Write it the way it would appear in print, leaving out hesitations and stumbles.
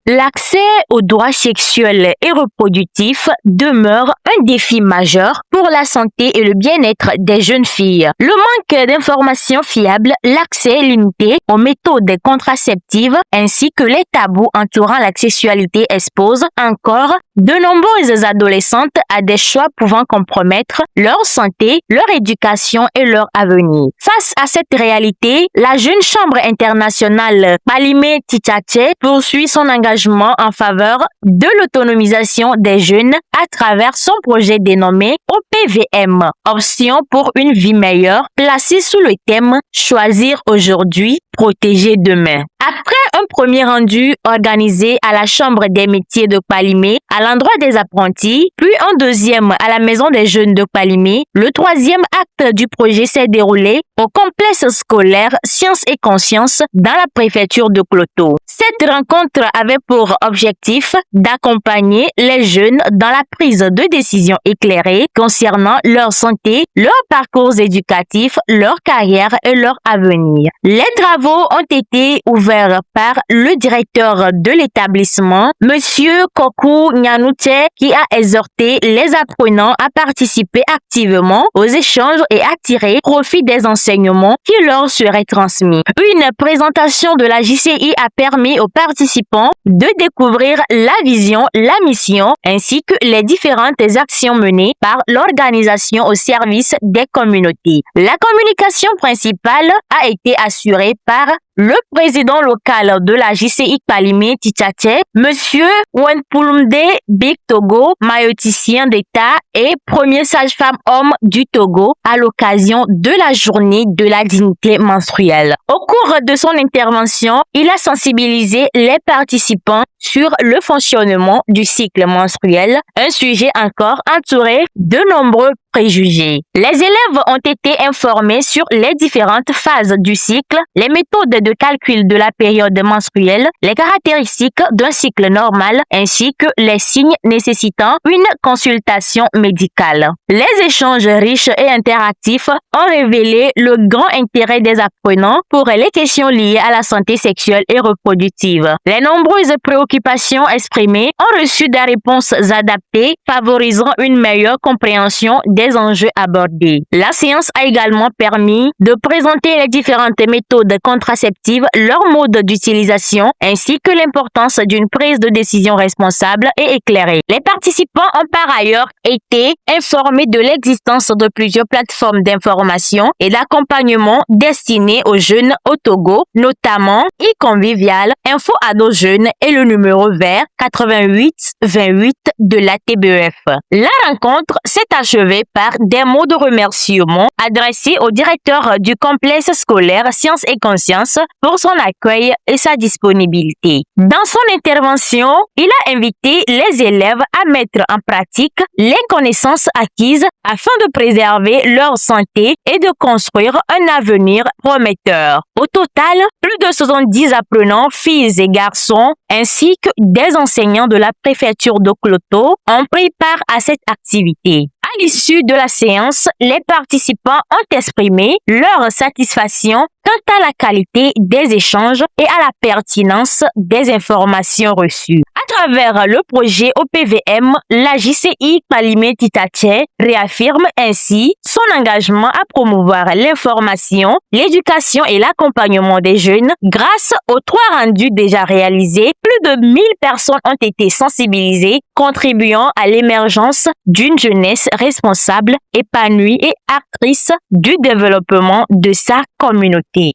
L'accès aux droits sexuels et reproductifs demeure un défi majeur pour la santé et le bien-être des jeunes filles. Le manque d'informations fiables, l'accès limité aux méthodes contraceptives ainsi que les tabous entourant la sexualité exposent encore de nombreuses adolescentes à des choix pouvant compromettre leur santé, leur éducation et leur avenir. Face à cette réalité, la jeune Chambre internationale Palimé Tchatché poursuit son engagement en faveur de l'autonomisation des jeunes à travers son projet dénommé OPVM, Option pour une vie meilleure, placé sous le thème Choisir aujourd'hui, protéger demain. Après un premier rendu organisé à la Chambre des métiers de Palimé à l'endroit des apprentis, puis un deuxième à la Maison des jeunes de Palimé, le troisième acte du projet s'est déroulé au complexe scolaire Sciences et Conscience dans la préfecture de Kloto. Cette rencontre avait pour objectif d'accompagner les jeunes dans la prise de décision éclairée concernant leur santé, leur parcours éducatif, leur carrière et leur avenir. Les travaux ont été ouverts par le directeur de l'établissement, Monsieur Koku Nyanouche, qui a exhorté les apprenants à participer activement aux échanges et à tirer profit des enseignements qui leur seraient transmis. Une présentation de la JCI a permis aux participants de découvrir la vision, la mission ainsi que les différentes actions menées par l'organisation au service des communautés. La communication principale a été assurée par le président local de la JCI Palimé Tchatché, Monsieur Wenpulumde Big Togo, maïoticien d'État et premier sage-femme homme du Togo à l'occasion de la journée de la dignité menstruelle. Au cours de son intervention, il a sensibilisé les participants sur le fonctionnement du cycle menstruel, un sujet encore entouré de nombreux préjugés. Les élèves ont été informés sur les différentes phases du cycle, les méthodes de calcul de la période menstruelle, les caractéristiques d'un cycle normal ainsi que les signes nécessitant une consultation médicale. Les échanges riches et interactifs ont révélé le grand intérêt des apprenants pour les questions liées à la santé sexuelle et reproductive. Les nombreuses préoccupations exprimées ont reçu des réponses adaptées, favorisant une meilleure compréhension des enjeux abordés. La séance a également permis de présenter les différentes méthodes contraceptives, leur mode d'utilisation, ainsi que l'importance d'une prise de décision responsable et éclairée. Les participants ont par ailleurs été informés de l'existence de plusieurs plateformes d'information et d'accompagnement destinées aux jeunes au Togo, notamment e-convivial, Info Ado Jeunes et le numéro vert 88 28 de la TBEF. La rencontre s'est achevée par des mots de remerciement adressés au directeur du complexe scolaire Sciences et Conscience pour son accueil et sa disponibilité. Dans son intervention, il a invité les élèves à mettre en pratique les connaissances acquises afin de préserver leur santé et de construire un avenir prometteur. Au total, plus de 70 apprenants, filles et garçons, ainsi que des enseignants de la préfecture de Kloto ont pris part à cette activité. À l'issue de la séance, les participants ont exprimé leur satisfaction quant à la qualité des échanges et à la pertinence des informations reçues. À travers le projet OPVM, la JCI Palimé Tchatché réaffirme ainsi son engagement à promouvoir l'information, l'éducation et l'accompagnement des jeunes. Grâce aux 3 rendus déjà réalisés, plus de 1000 personnes ont été sensibilisées, contribuant à l'émergence d'une jeunesse responsable, épanouie et actrice du développement de sa communauté.